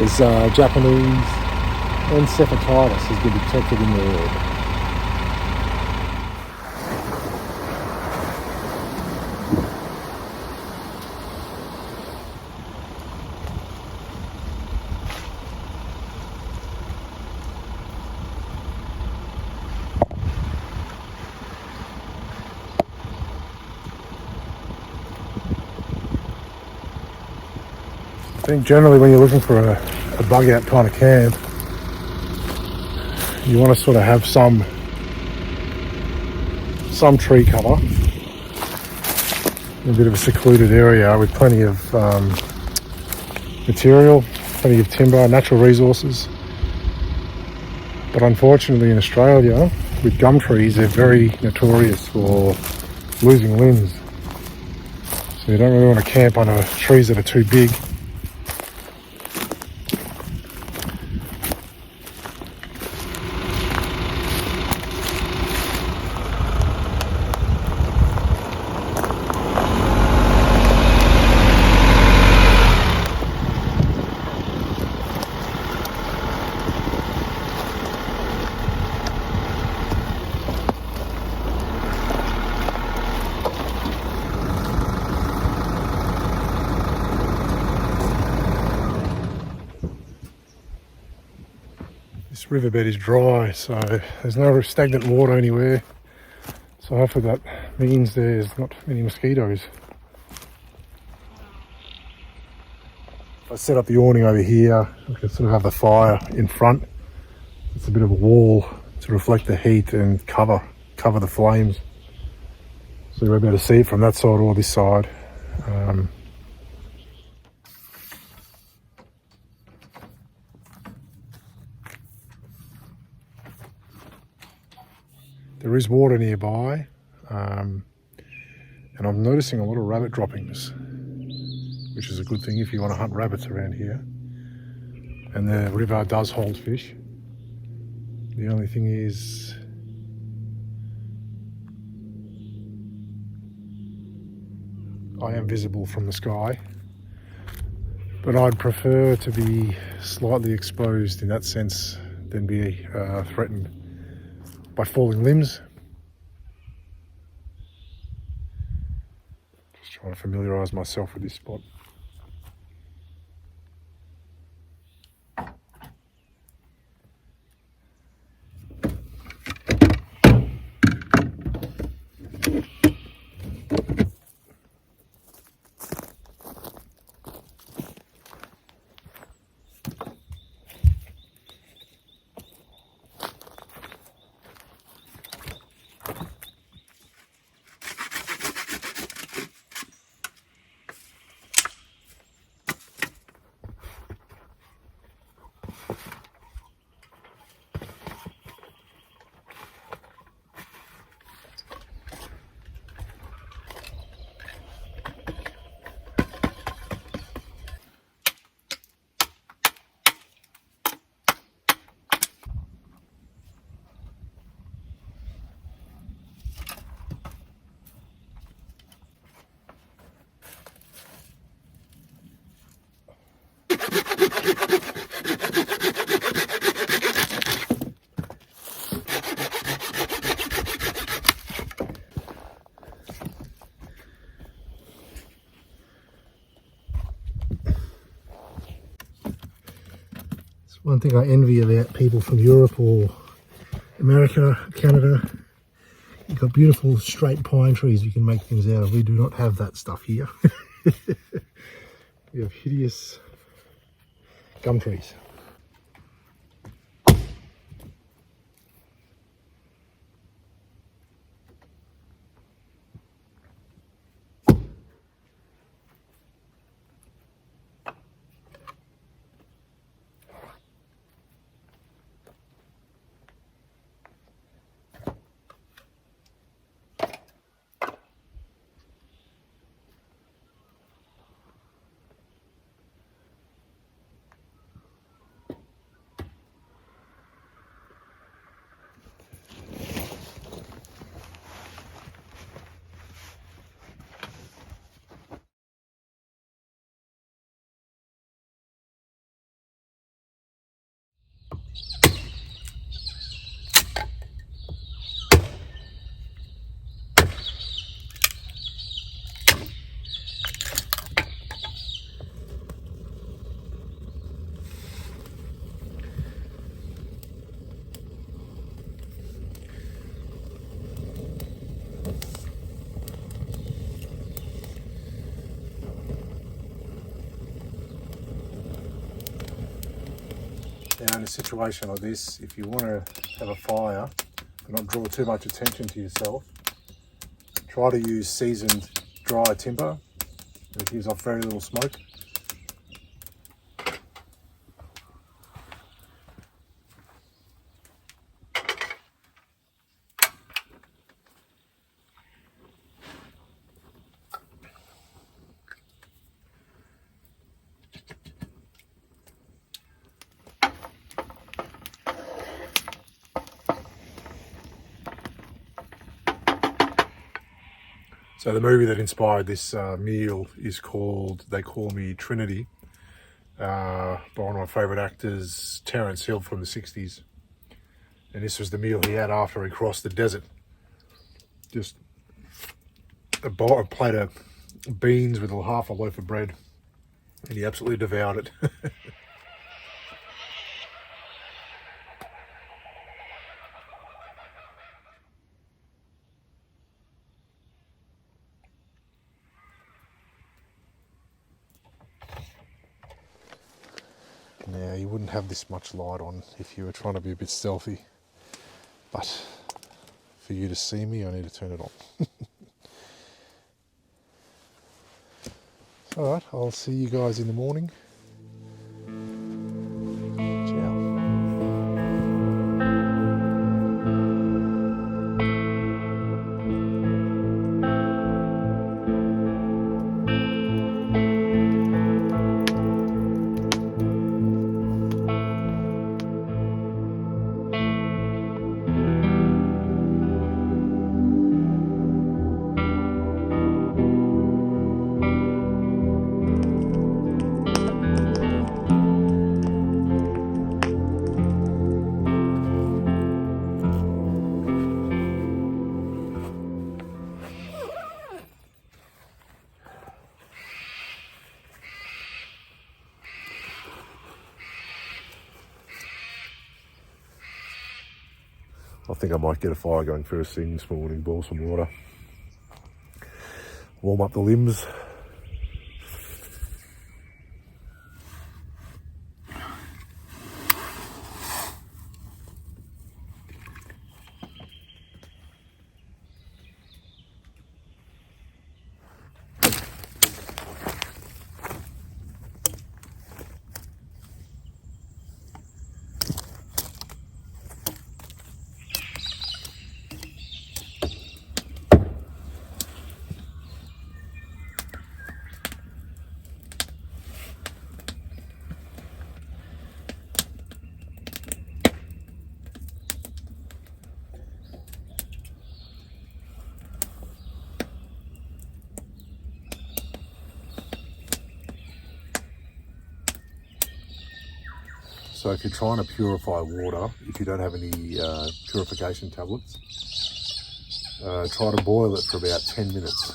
is Japanese encephalitis has been detected in the area. I think generally when you're looking for a bug out kind of camp, you want to sort of have some tree cover, a bit of a secluded area with plenty of material, plenty of timber, natural resources. But unfortunately in Australia, with gum trees, they're very notorious for losing limbs. So you don't really want to camp under trees that are too big. This riverbed is dry, so there's no stagnant water anywhere. So hopefully that means there's not many mosquitoes. If I set up the awning over here, I can sort of have the fire in front. It's a bit of a wall to reflect the heat and cover the flames. So you'll be able to see it from that side or this side. There is water nearby, and I'm noticing a lot of rabbit droppings, which is a good thing if you want to hunt rabbits around here. And the river does hold fish. The only thing is, I am visible from the sky, but I'd prefer to be slightly exposed in that sense than be threatened by falling limbs. Just trying to familiarise myself with this spot. One thing I envy about people from Europe or America, Canada, you've got beautiful straight pine trees you can make things out of. We do not have that stuff here. We have hideous gum trees. in a situation like this, if you want to have a fire and not draw too much attention to yourself, try to use seasoned dry timber. It gives off very little smoke. So the movie that inspired this meal is called They Call Me Trinity, by one of my favourite actors, Terence Hill, from the 60s. And this was the meal he had after he crossed the desert. Just a plate of beans with half a loaf of bread, and he absolutely devoured it. Now, you wouldn't have this much light on if you were trying to be a bit stealthy, but for you to see me, I need to turn it on. Alright, I'll see you guys in the morning. Ciao. I think I might get a fire going first thing this morning, boil some water, warm up the limbs. So if you're trying to purify water, if you don't have any purification tablets, try to boil it for about 10 minutes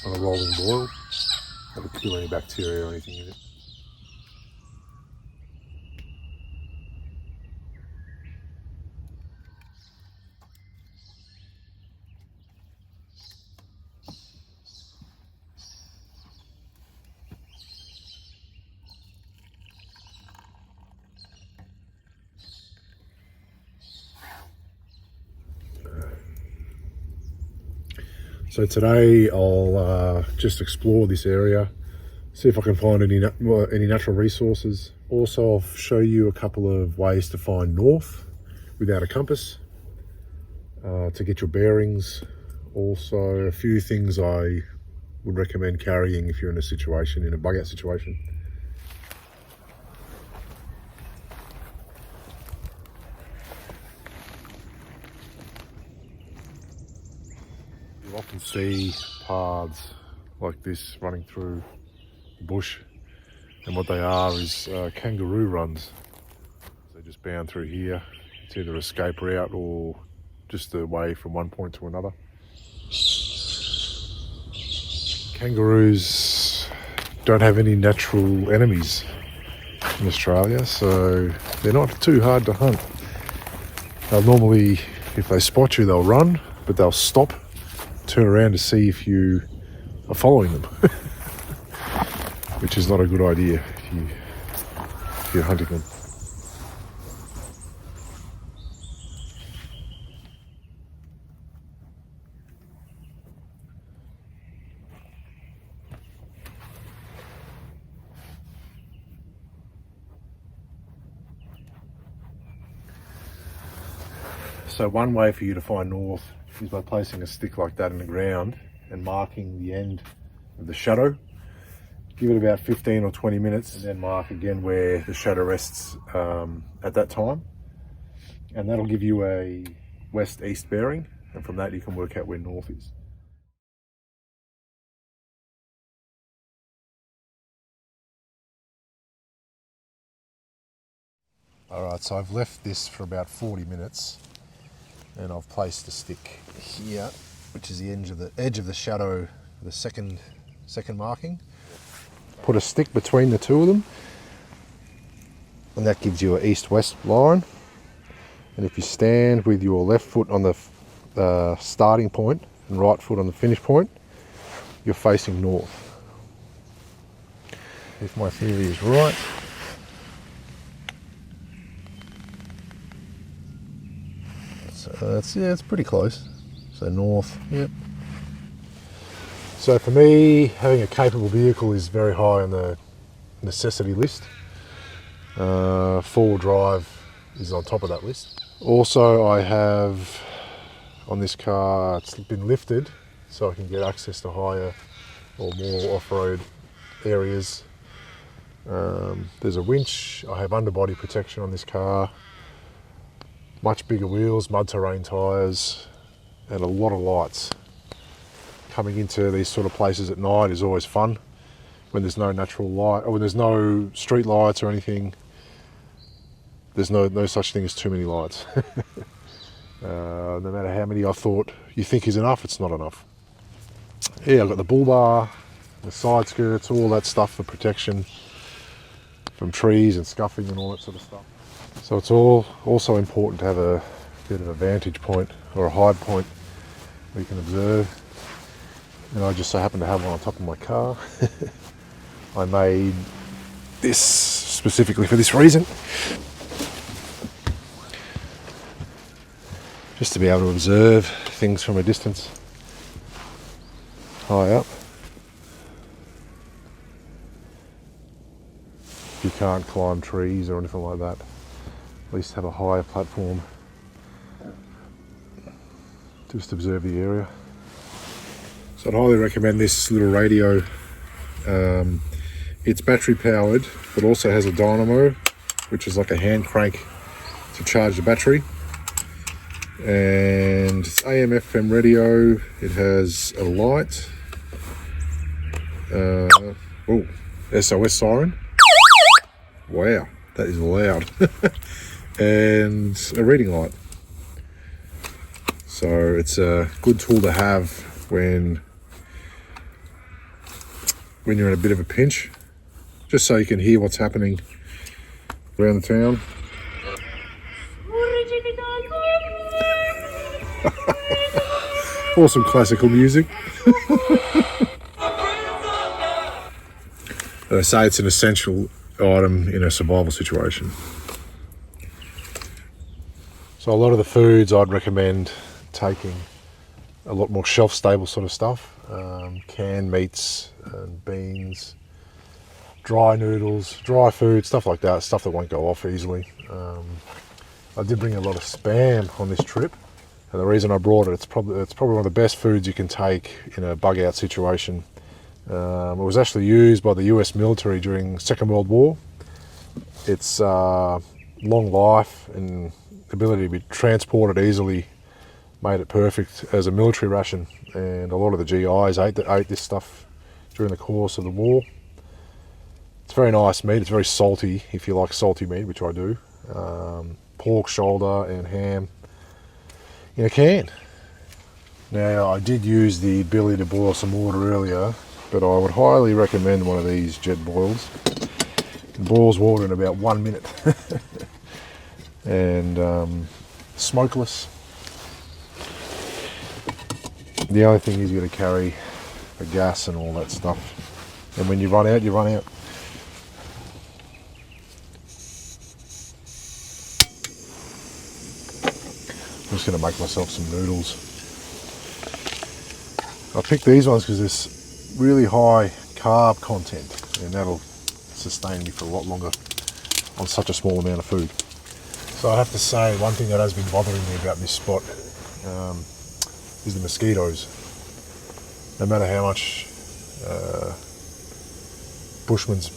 on a rolling boil. That'll kill any bacteria or anything in it. So today I'll just explore this area, see if I can find any natural resources. Also, I'll show you a couple of ways to find north without a compass, to get your bearings. Also, a few things I would recommend carrying if you're in a bug out situation. You often see paths like this running through the bush, and what they are is kangaroo runs. They just bound through here. It's either escape route or just the way from one point to another. Kangaroos don't have any natural enemies in Australia, so they're not too hard to hunt. They'll normally, if they spot you, they'll run, but they'll stop, turn around to see if you are following them, which is not a good idea. if you're hunting them. So one way for you to find north is by placing a stick like that in the ground and marking the end of the shadow. Give it about 15 or 20 minutes and then mark again where the shadow rests at that time. And that'll give you a west-east bearing, and from that you can work out where north is. Alright, so I've left this for about 40 minutes. And I've placed the stick here, which is the edge of the shadow, the second marking. Put a stick between the two of them, and that gives you an east-west line. And if you stand with your left foot on the starting point and right foot on the finish point, you're facing north. If my theory is right, it's pretty close. So north, yep. So for me, having a capable vehicle is very high on the necessity list. Four-wheel drive is on top of that list. Also, I have on this car, it's been lifted so I can get access to higher or more off-road areas. There's a winch. I have underbody protection on this car. Much bigger wheels, mud terrain tyres, and a lot of lights. Coming into these sort of places at night is always fun when there's no natural light, or when there's no street lights or anything. There's no such thing as too many lights. No matter how many I thought you think is enough, it's not enough. Yeah, I've got the bull bar, the side skirts, all that stuff for protection from trees and scuffing and all that sort of stuff. So it's also important to have a bit of a vantage point or a hide point where you can observe. And I just so happen to have one on top of my car. I made this specifically for this reason. Just to be able to observe things from a distance, high up. If you can't climb trees or anything like that, at least have a higher platform. Just observe the area. So I'd highly recommend this little radio. It's battery powered, but also has a dynamo, which is like a hand crank to charge the battery. And it's AM FM radio. It has a light. SOS siren. Wow, that is loud. And a reading light. So it's a good tool to have when you're in a bit of a pinch, just so you can hear what's happening around the town. Or some classical music. I say it's an essential item in a survival situation. So a lot of the foods I'd recommend taking a lot more shelf stable sort of stuff. Canned meats and beans, dry noodles, dry food, stuff like that, stuff that won't go off easily. I did bring a lot of Spam on this trip, and the reason I brought it, it's probably one of the best foods you can take in a bug out situation. It was actually used by the US military during Second World War. Its long life and ability to be transported easily made it perfect as a military ration, and a lot of the GIs ate this stuff during the course of the war. It's very nice meat. It's very salty if you like salty meat, which I do. Pork shoulder and ham in a can. Now, I did use the ability to boil some water earlier, but I would highly recommend one of these jet boils. It boils water in about 1 minute. And smokeless. The only thing is you got to carry the gas and all that stuff. And when you run out, you run out. just going to make myself some noodles. I picked these ones because there's really high carb content, and that'll sustain me for a lot longer on such a small amount of food. So I have to say, one thing that has been bothering me about this spot is the mosquitoes. No matter how much Bushman's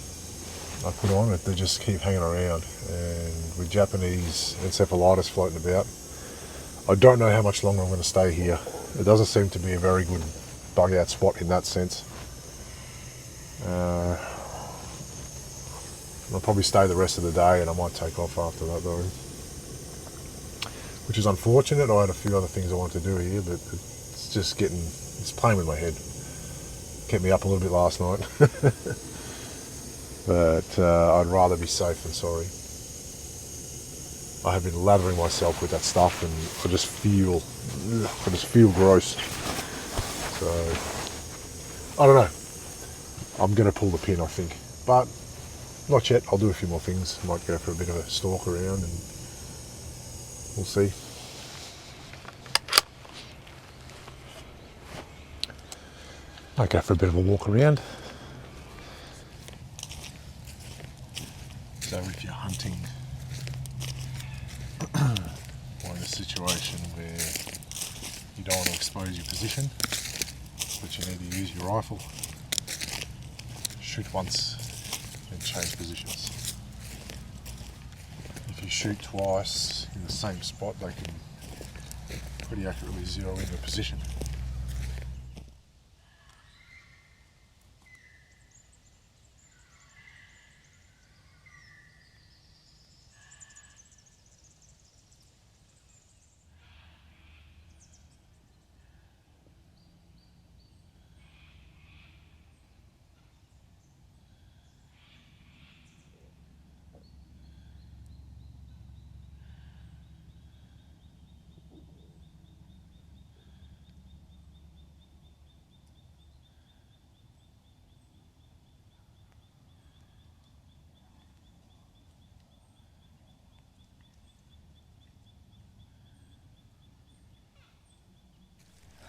I put on it, they just keep hanging around. And with Japanese encephalitis floating about, I don't know how much longer I'm going to stay here. It doesn't seem to be a very good bug out spot in that sense. I'll probably stay the rest of the day, and I might take off after that though, which is unfortunate. I had a few other things I wanted to do here, but it's just it's playing with my head. Kept me up a little bit last night. But I'd rather be safe than sorry. I have been lathering myself with that stuff, and I just feel gross. So I don't know. I'm going to pull the pin, I think, but not yet. I'll do a few more things. Might go for a bit of a stalk around, and we'll see. Might go for a bit of a walk around. So if you're hunting or in a situation where you don't want to expose your position, but you need to use your rifle, shoot once and change positions. If you shoot twice in the same spot, they can pretty accurately zero in the position.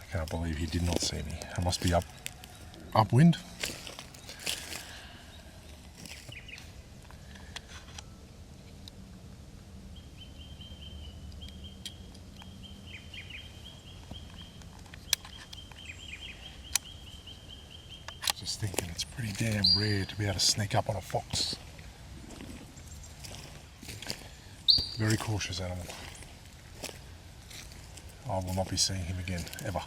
I can't believe he did not see me. I must be upwind. Just thinking it's pretty damn rare to be able to sneak up on a fox. Very cautious animal. I will not be seeing him again, ever.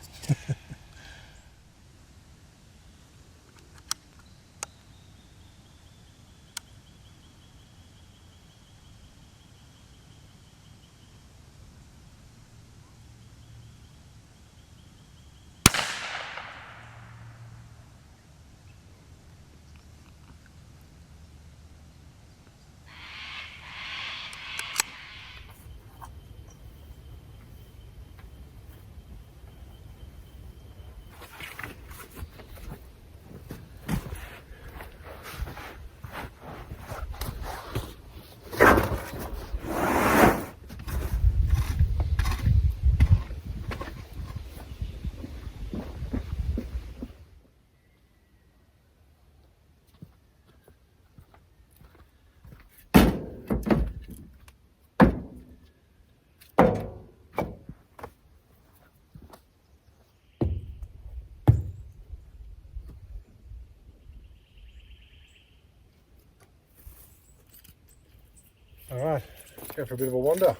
All right, let's go for a bit of a wander.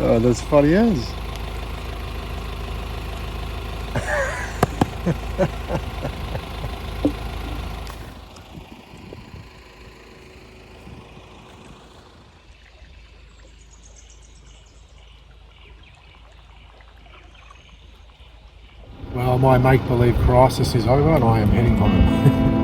Oh, that's funny as. Well, my make-believe crisis is over and I am heading home.